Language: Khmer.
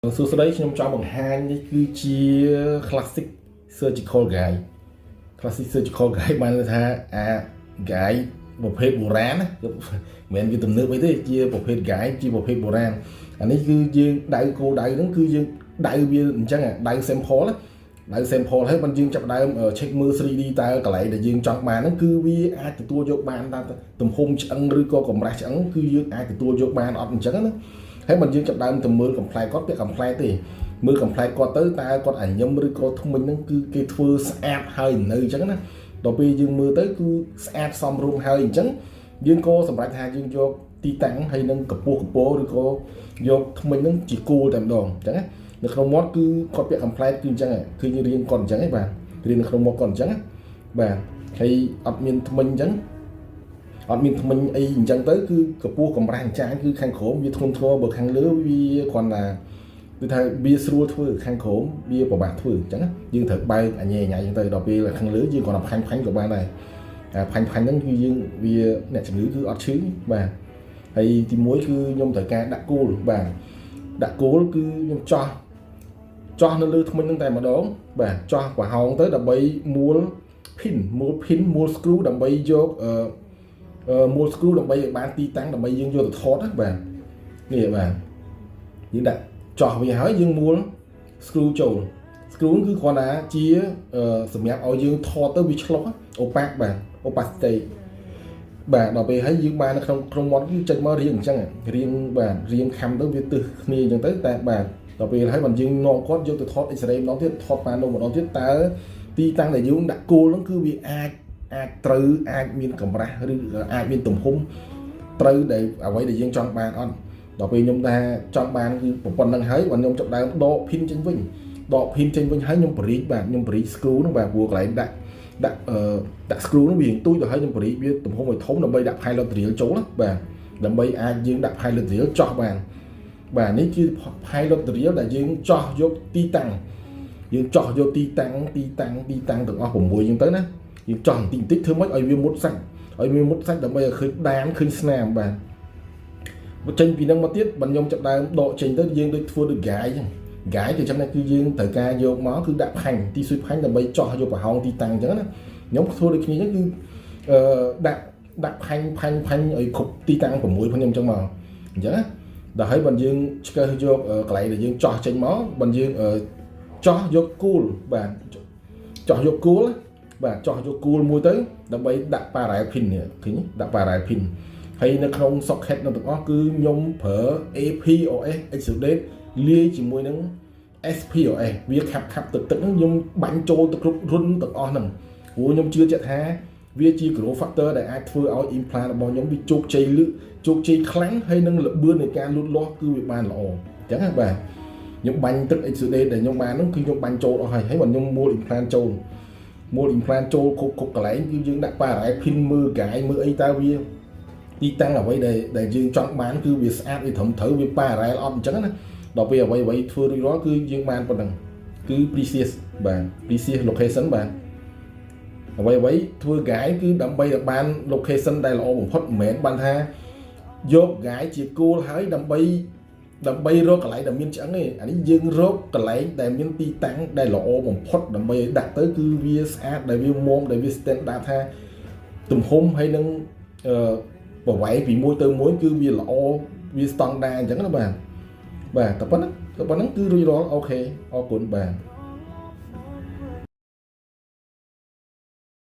សួស្តីខ្ញុំចង់បង្ហាញនេះគឺជា classic surgical guide classic surgical guide បានន័យថាguide ប្រភេទបុរាណណាមិនមែនវាទំនើបអីទេជាប្រភេទ guide ជាប្រភេទបុរាណអានេះគឺយើងដៅគោដៅហ្នឹងគឺយើងដៅវាអញ្ចឹងដៅ sample ដៅ sample ហើយបានយើងចាប់ដើម check មើល 3D តើកន្លែងដែលយើងចង់បានហ្នឹងគឺវាអាចទទួលយកបានតាមទំហំឆ្អឹងឬក៏កម្រាស់ឆ្អឹងគឺយើងអាចទទួលយកបានអត់អញ្ចឹងណាហើយបើយើងចាប់ដើមទៅមើលកំ pl ែតគាត់ពាក់កំ pl ែតទេមើលកំ pl ែតគាត់ទៅតើគាត់អាញឹមឬក៏ធ្មេញហ្នឹងគឺគេធ្វើស្អាតហើយនៅអញ្ចឹងណាដល់ពេលយើងមើលទៅគឺស្អាតសមរម្យហើយអញ្ចឹងយើងក៏សម្រាប់ថាយើងយកទីតាំងហើយនឹងកម្ពស់កម្ពស់ឬក៏យកធ្មេញហ្នឹងជាគោលតែម្ដងអញ្ចឹងណានៅក្នុងមាត់គឺគាត់ពាក់កំ pl ែតគឺអញ្ចឹងគឺរៀងគាត់អញ្ចឹងឯងបាទរៀងនៅក្នុងមាត់គាត់អញ្ចឹងណាបាទហើយអត់មានធ្មេញអញ្ចឹងអត់មានធ្មេញអីអញ្ចឹងទៅគឺកម្ពស់កម្រាស់អញ្ចាញគឺខាងក្រោមវាធ្ងន់ធ្ងរបើខាងលើវាគ្រាន់តែគឺថាវាស្រួលធ្វើខាងក្រោមវាពិបាកធ្វើអញ្ចឹងយើងត្រូវបើកអញ៉ែអញ្ចឹងទៅដល់ពេលខាងលើយើងគ្រាន់តែផាញ់ក៏បានដែរផាញ់ហ្នឹងគឺយើងវាអ្នកជំងឺគឺអត់ឈឺបាទហើយទី1គឺខ្ញុំត្រូវការដាក់គោលបាទដាក់គោលគឺខ្ញុំចោះនៅលើធ្មេញហ្នឹងតែម្ដងបាទចោះប្រហោងទៅដើម្បីមួល pin មួល screw ដើម្បីយកមួល screw ដើម្បីឲ្យបានទីតាំងដើម្បីយើងយកទៅថតណាបាទនេះបាទយើងដាក់ចោះវាហើយយើងមួល screw ចូល screw គឺគ្រាន់តែជាសម្រាប់ឲ្យយើងថតទៅវាឆ្លុះអូប៉ាក់បាទ opacity បាទដល់ពេលហើយយើងបាននៅក្នុងមាត់គឺចេញមករៀងអញ្ចឹងរៀងបាទរៀងខំទៅវាទឹះគ្នាអញ្ចឹងទៅតែបាទដល់ពេលហើយបានយើងនាំគាត់យកទៅថត X-ray ម្ដងទៀតថតបានម្ដងទៀតតើទីតាំងដែលយើងដាក់គោលហ្នឹងគឺវាអាចត្រូវអាចមានកម្រាស់ឬអាចមានទំហំត្រូវដែលអ្វីដែលយើងចង់បានអត់ដល់ពេលខ្ញុំថាចង់បានគឺប៉ុណ្្នឹងហើយបើខ្ញុំចាប់ដើមដក pin ចេញវិញហើយខ្ញុំបរិចបាទខ្ញុំបរិច screw ហ្នឹងបាទព្រោះកន្លែងដាក់ screw ហ្នឹងវាទូចទៅហើយខ្ញុំបរិចវាទំហំឲ្យធំដើម្បីដាក់ pilot reel ចូលណាបាទដើម្បីអាចយើងដាក់ pilot reel ចោះបានបាទនេះគឺ pilot reel ដែលយើងចោះយកទីតាំងយើងចោះយកទីតាំងទាំងអស់6អញ្ចឹងទៅណាយើងចោះបន្តិចធ្វើម៉េចឲ្យវាមុតសាច់ដើម្បីឲ្យឃើញដានឃើញស្នាមបាទបើចេញពីហ្នឹងមកទៀតបើខ្ញុំចាប់ដើមដកចេញទៅយើងដូចធ្វើដូចហ្គាយអញ្ចឹងហ្គាយគឺចំណែកគឺយើងត្រូវការយកមកគឺដាក់ផាញ់ទីស៊ុយផាញ់ដើម្បីចោះយកប្រហោងទីតាំងអញ្ចឹងណាខ្ញុំធ្វើដូចគ្នាអញ្ចឹងគឺដាក់ផាញ់ឲ្យគ្រប់ទីតាំង6ផងខ្ញុំអញ្ចឹងមកអញ្ចឹងណាដល់ហើយបើយើងឆ្កឹះយកកន្លែងដែលយើងចោះចេញមកបើយើងចោះយកគូលបាទចោះយកគូលបាទចោះយកគូលមួយទៅដើម្បីដាក់ parallel pin នេះឃើញដាក់ parallel pin ហើយនៅក្នុង socket នៅទាំងអស់គឺខ្ញុំប្រើ APOS extrude លាយជាមួយនឹង SPOS វាខាប់ទឹកហ្នឹងខ្ញុំបាញ់ចូលទៅគ្រប់រុនទាំងអស់ហ្នឹងព្រោះខ្ញុំជឿជាក់ថាវាជា growth factor ដែលអាចធ្វើឲ្យ implant របស់ខ្ញុំវាជោគជ័យខ្លាំងហើយនឹងល្បឿននៃការលូតលាស់គឺវាបានល្អអញ្ចឹងណាបាទខ្ញុំបាញ់ទឹក extrude ដែលខ្ញុំបានហ្នឹងគឺខ្ញុំបាញ់ចូលអស់ហើយបើខ្ញុំមួល implant ចូលគ្រប់កន្លែងគឺយើងដាក់ parallel pin មើលកាយមើលអីតើវាទីតាំងអ្វីដែលយើងចង់បានគឺវាស្អាតវាត្រឹមត្រូវវា parallel អត់អញ្ចឹងណាដល់ពេលអ្វីធ្វើរួចរាល់គឺយើងបានប៉ុណ្ណឹងគឺ precise បាទ precise location បាទអ្វីធ្វើ guide គឺដើម្បីឲ្យបាន location ដែលល្អបំផុតមិនមែនបានថាយក guide ជាគោលហើយដើម្បីរកកន្លែងដែលមានឆ្អឹងទេអានេះយើងរកកន្លែងដែលមានទីតាំងដែលល្អបំផុតដើម្បីឲ្យដាក់ទៅគឺវាស្អាតដែលវាមុំដែលវា standard ថាទំហំហើយនឹងប្រវែងពីមួយទៅមួយគឺវាល្អវា standard អញ្ចឹងណាបាទតែប៉ុណ្ណឹងគឺរួចរាល់អូខេអរគុណបាទ